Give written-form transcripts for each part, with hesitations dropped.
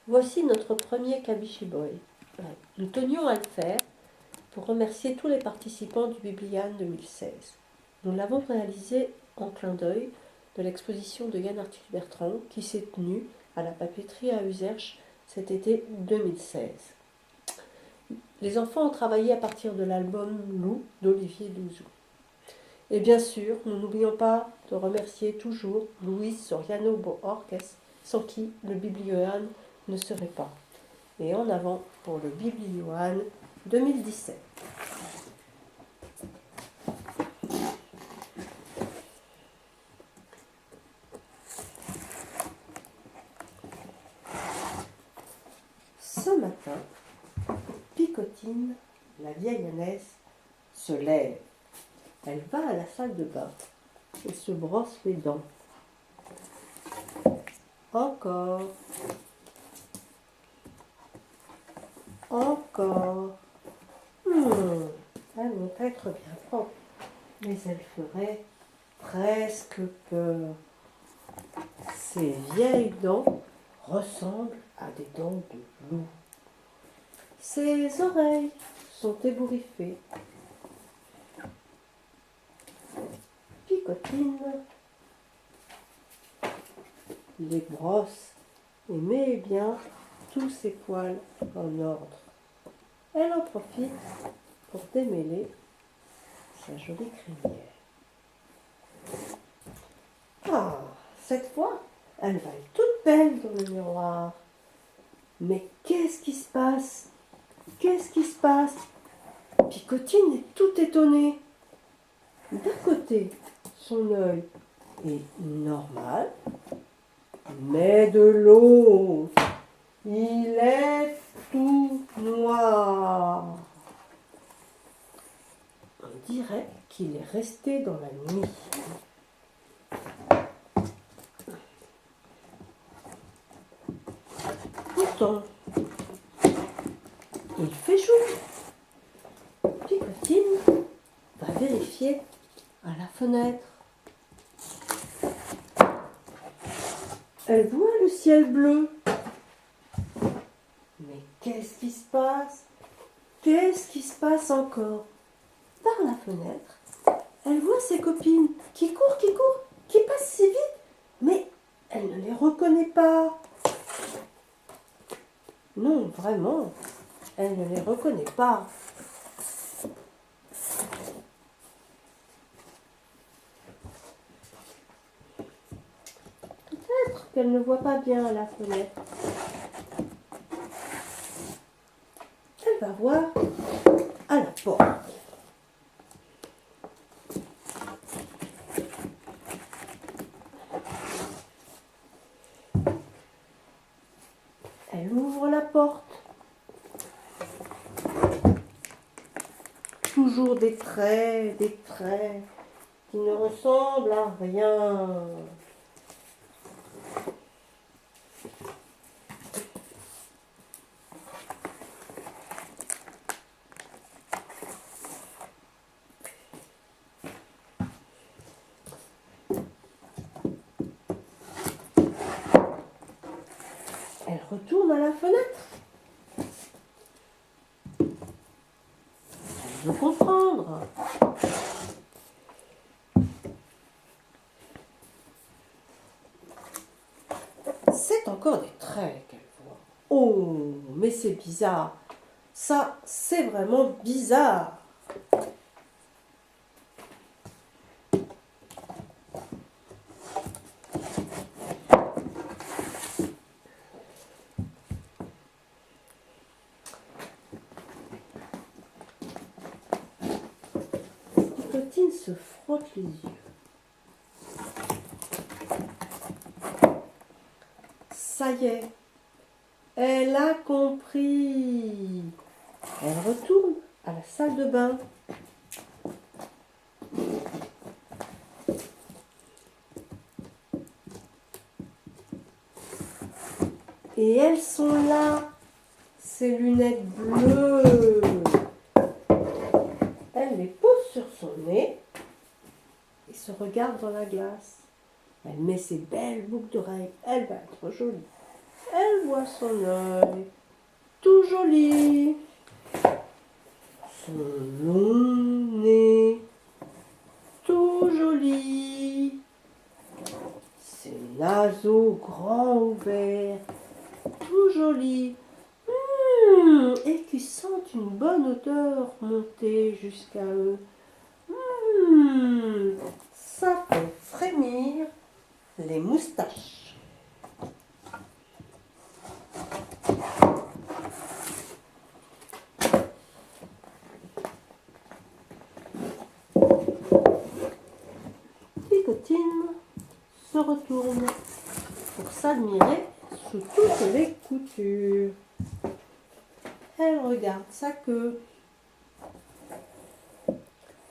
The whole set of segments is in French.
Voici notre premier Kabishi Boy. Nous tenions à le faire pour remercier tous les participants du Biblian 2016. Nous l'avons réalisé en clin d'œil de l'exposition de Yann Arthus Bertrand qui s'est tenue à la papeterie à Userche cet été 2016. Les enfants ont travaillé à partir de l'album Lou d'Olivier Douzou. Et bien sûr, nous n'oublions pas de remercier toujours Louise Soriano Boorques, sans qui le Biblioan ne serait pas. Et en avant pour le Biblioan 2017. Ce matin, Picotine, la vieille ânesse, se lève. Elle va à la salle de bain et se brosse les dents. Encore. Encore. Elles vont être bien propres, mais elles feraient presque peur. Ces vieilles dents ressemblent à des dents de loup. Ses oreilles sont ébouriffées. Picotine les brosse et met bien tous ses poils en ordre. Elle en profite pour démêler sa jolie crinière. Ah, cette fois, elle va être toute belle dans le miroir. Mais qu'est-ce qui se passe? Qu'est-ce qui se passe? Picotine est toute étonnée. D'un côté, son œil est normal, mais de l'autre, il est tout noir. On dirait qu'il est resté dans la nuit. Pourtant, il fait jour. Picotine va vérifier à la fenêtre. Elle voit le ciel bleu. Mais qu'est-ce qui se passe? Qu'est-ce qui se passe encore? Par la fenêtre, elle voit ses copines qui courent, qui passent si vite, mais elle ne les reconnaît pas. Non, vraiment, elle ne les reconnaît pas. Peut-être qu'elle ne voit pas bien à la fenêtre. Elle va voir à la porte. Elle ouvre la porte. Toujours des traits qui ne ressemblent à rien. Elle retourne à la fenêtre. Elle veut comprendre. C'est encore des traits qu'elle voit. Oh, mais c'est bizarre. Ça, c'est vraiment bizarre. Picotine se frotte les yeux. Ça y est, elle a compris. Elle retourne à la salle de bain. Et elles sont là, ces lunettes bleues. Elle les pose sur son nez et se regarde dans la glace. Elle met ses belles boucles d'oreilles. Elle va être jolie. Elle voit son œil tout joli, son long nez tout joli, ses naseaux grands ouverts tout jolis, et qui sentent une bonne odeur monter jusqu'à eux. Ça fait frémir les moustaches. Picotine se retourne pour s'admirer sous toutes les coutures. Elle regarde sa queue,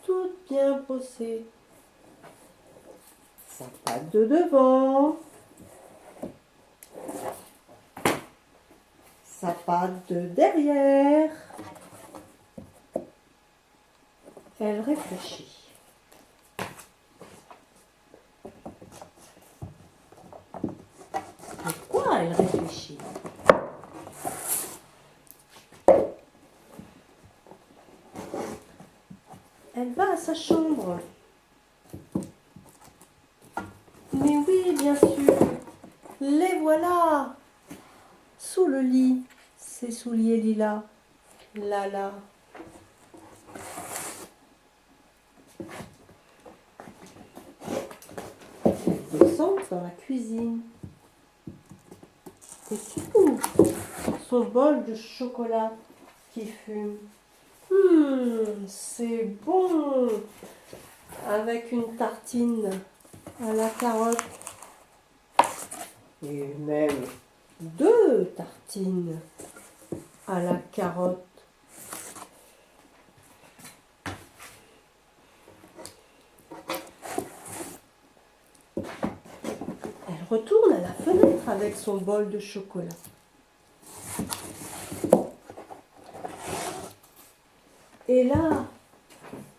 toute bien brossée, sa patte de devant, sa patte de derrière. Elle réfléchit. Pourquoi elle réfléchit? Elle va à sa chambre. Mais oui, bien sûr, les voilà. Sous le lit, ses souliers lilas. Là. Elle descend dans la cuisine et ouvre son bol de chocolat qui fume. C'est bon, avec une tartine à la carotte et même 2 tartines à la carotte. Elle retourne à la fenêtre avec son bol de chocolat. Et là,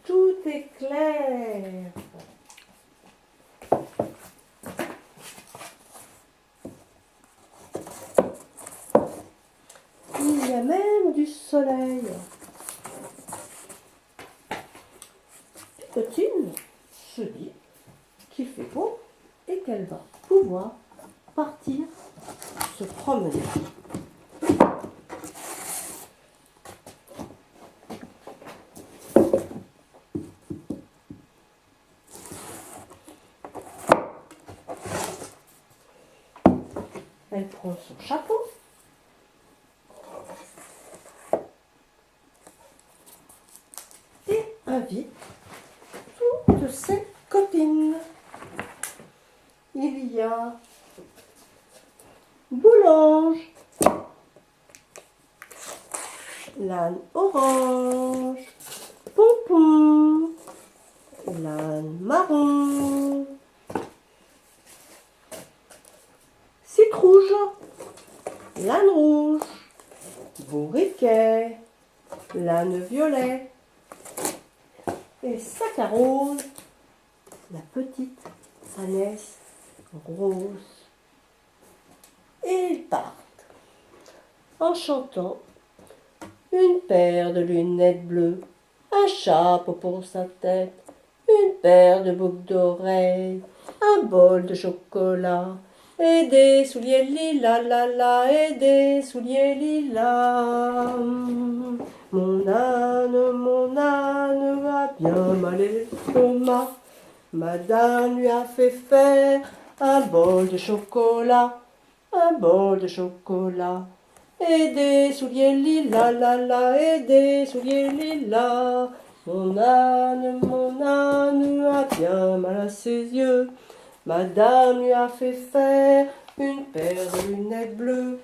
tout est clair. Il y a même du soleil. Picotine se dit qu'il fait beau et qu'elle va pouvoir partir se promener. Elle prend son chapeau et invite toutes ses copines. Il y a Boulange, l'âne orange, Pompon, l'âne marron, Citrouge, l'âne rouge, Bourriquet, l'âne violet et Saccharose, la petite ânesse rose. Et ils partent en chantant une paire de lunettes bleues, un chapeau pour sa tête, une paire de boucles d'oreilles, un bol de chocolat et des souliers lilas, et des souliers lilas. Mon âne a bien mal l'estomac. Madame lui a fait faire un bol de chocolat, et des souliers lilas, et des souliers lilas. Mon âne a bien mal à ses yeux. Madame lui a fait faire une paire de lunettes bleues.